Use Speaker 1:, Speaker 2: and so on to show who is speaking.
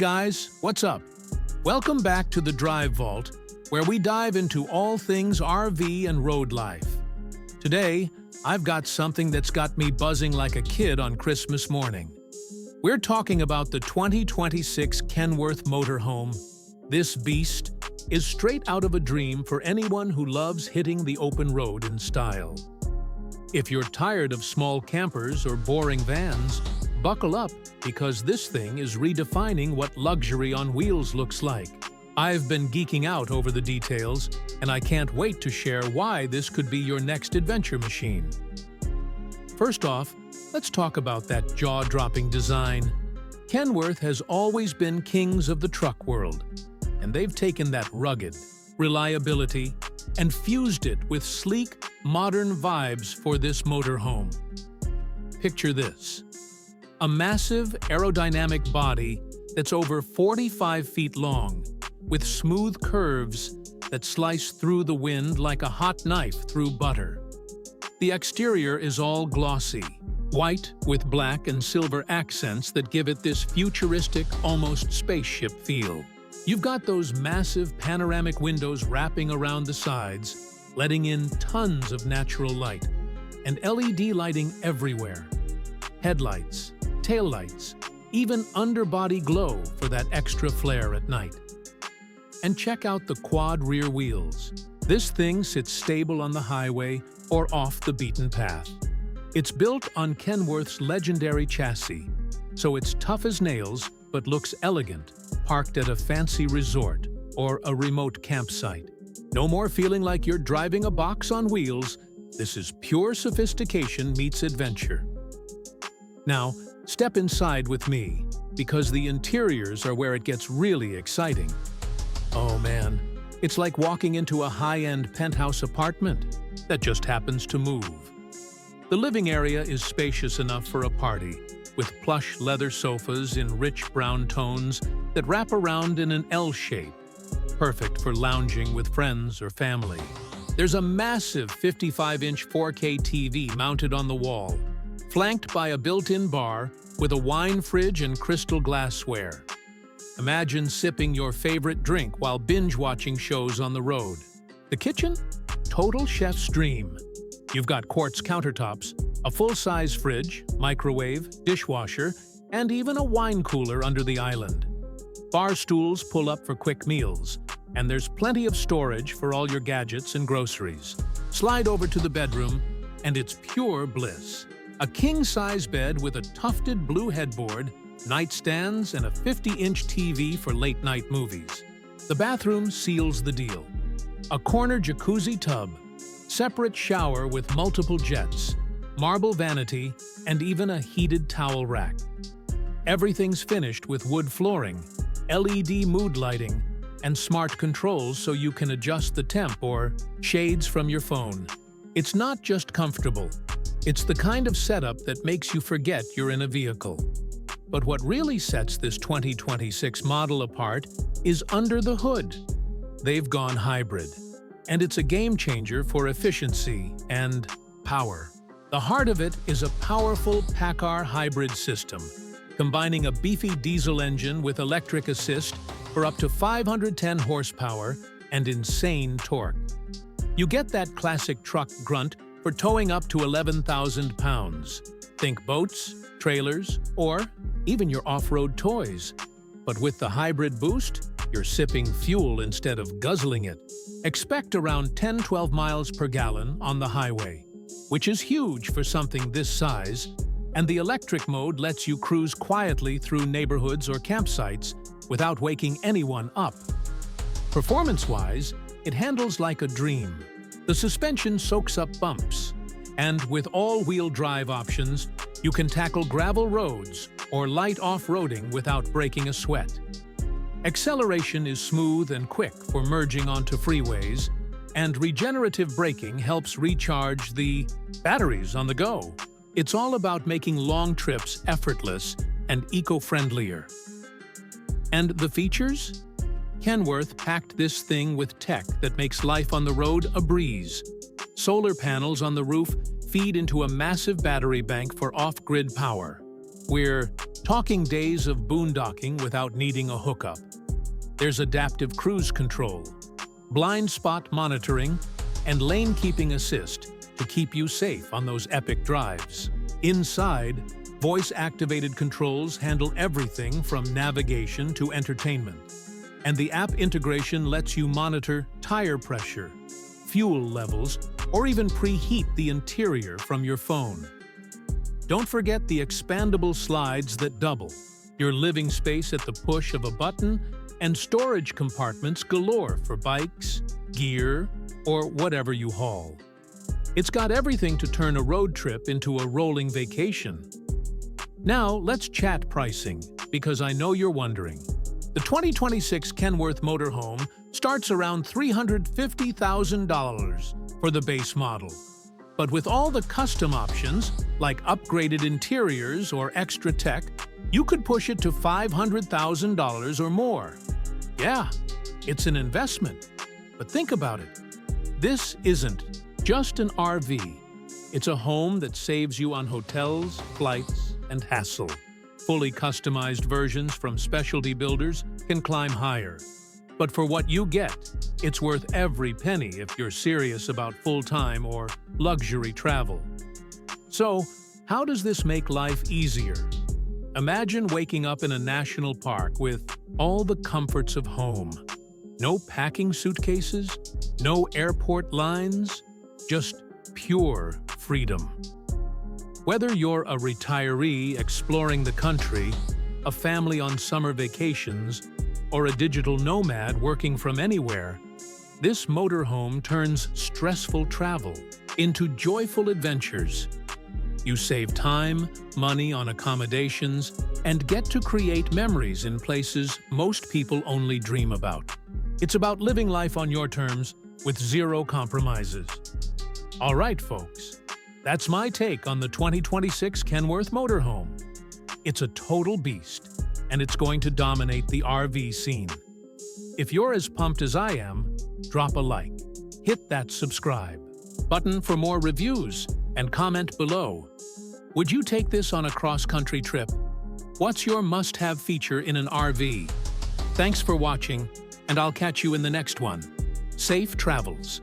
Speaker 1: guys, what's up? Welcome back to the Drive Vault, where we dive into all things RV and road life. Today, I've got something that's got me buzzing like a kid on Christmas morning. We're talking about the 2026 Kenworth Motorhome. This beast is straight out of a dream for anyone who loves hitting the open road in style. If you're tired of small campers or boring vans, buckle up because this thing is redefining what luxury on wheels looks like. I've been geeking out over the details, and I can't wait to share why this could be your next adventure machine. First off, let's talk about that jaw-dropping design. Kenworth has always been kings of the truck world, and they've taken that rugged reliability and fused it with sleek, modern vibes for this motorhome. Picture this: a massive aerodynamic body that's over 45 feet long, with smooth curves that slice through the wind like a hot knife through butter. The exterior is all glossy, white with black and silver accents that give it this futuristic, almost spaceship feel. You've got those massive panoramic windows wrapping around the sides, letting in tons of natural light, and LED lighting everywhere. Headlights, taillights, even underbody glow for that extra flair at night. And check out the quad rear wheels. This thing sits stable on the highway or off the beaten path. It's built on Kenworth's legendary chassis, so it's tough as nails but looks elegant, parked at a fancy resort or a remote campsite. No more feeling like you're driving a box on wheels. This is pure sophistication meets adventure. Now, step inside with me, because the interiors are where it gets really exciting. Oh man, it's like walking into a high-end penthouse apartment that just happens to move. The living area is spacious enough for a party, with plush leather sofas in rich brown tones that wrap around in an L shape, perfect for lounging with friends or family. There's a massive 55-inch 4K TV mounted on the wall, flanked by a built-in bar with a wine fridge and crystal glassware. Imagine sipping your favorite drink while binge-watching shows on the road. The kitchen? Total chef's dream. You've got quartz countertops, a full-size fridge, microwave, dishwasher, and even a wine cooler under the island. Bar stools pull up for quick meals, and there's plenty of storage for all your gadgets and groceries. Slide over to the bedroom, and it's pure bliss. A king-size bed with a tufted blue headboard, nightstands, and a 50-inch TV for late-night movies. The bathroom seals the deal. A corner jacuzzi tub, separate shower with multiple jets, marble vanity, and even a heated towel rack. Everything's finished with wood flooring, LED mood lighting, and smart controls so you can adjust the temp or shades from your phone. It's not just comfortable. It's the kind of setup that makes you forget you're in a vehicle. But what really sets this 2026 model apart is under the hood. They've gone hybrid, and it's a game changer for efficiency and power. The heart of it is a powerful PACCAR hybrid system, combining a beefy diesel engine with electric assist for up to 510 horsepower and insane torque. You get that classic truck grunt for towing up to 11,000 pounds. Think boats, trailers, or even your off-road toys. But with the hybrid boost, you're sipping fuel instead of guzzling it. Expect around 10-12 miles per gallon on the highway, which is huge for something this size, and the electric mode lets you cruise quietly through neighborhoods or campsites without waking anyone up. Performance-wise, it handles like a dream. The suspension soaks up bumps, and with all-wheel drive options, you can tackle gravel roads or light off-roading without breaking a sweat. Acceleration is smooth and quick for merging onto freeways, and regenerative braking helps recharge the batteries on the go. It's all about making long trips effortless and eco-friendlier. And the features? Kenworth packed this thing with tech that makes life on the road a breeze. Solar panels on the roof feed into a massive battery bank for off-grid power. We're Talking days of boondocking without needing a hookup. There's adaptive cruise control, blind spot monitoring, and lane keeping assist to keep you safe on those epic drives. Inside, voice-activated controls handle everything from navigation to entertainment. And the app integration lets you monitor tire pressure, fuel levels, or even preheat the interior from your phone. Don't forget the expandable slides that double, your living space at the push of a button, and storage compartments galore for bikes, gear, or whatever you haul. It's got everything to turn a road trip into a rolling vacation. Now, let's chat pricing, because I know you're wondering. The 2026 Kenworth Motorhome starts around $350,000 for the base model. But with all the custom options, like upgraded interiors or extra tech, you could push it to $500,000 or more. Yeah, it's an investment. But think about it. This isn't just an RV. It's a home that saves you on hotels, flights, and hassle. Fully customized versions from specialty builders can climb higher. But for what you get, it's worth every penny if you're serious about full-time or luxury travel. So, how does this make life easier? Imagine waking up in a national park with all the comforts of home. No packing suitcases, no airport lines, just pure freedom. Whether you're a retiree exploring the country, a family on summer vacations, or a digital nomad working from anywhere, this motorhome turns stressful travel into joyful adventures. You save time, money on accommodations, and get to create memories in places most people only dream about. It's about living life on your terms with zero compromises. All right, folks. That's my take on the 2026 Kenworth Motorhome. It's a total beast, and it's going to dominate the RV scene. If you're as pumped as I am, drop a like, hit that subscribe button for more reviews, and comment below. Would you take this on a cross-country trip? What's your must-have feature in an RV? Thanks for watching, and I'll catch you in the next one. Safe travels.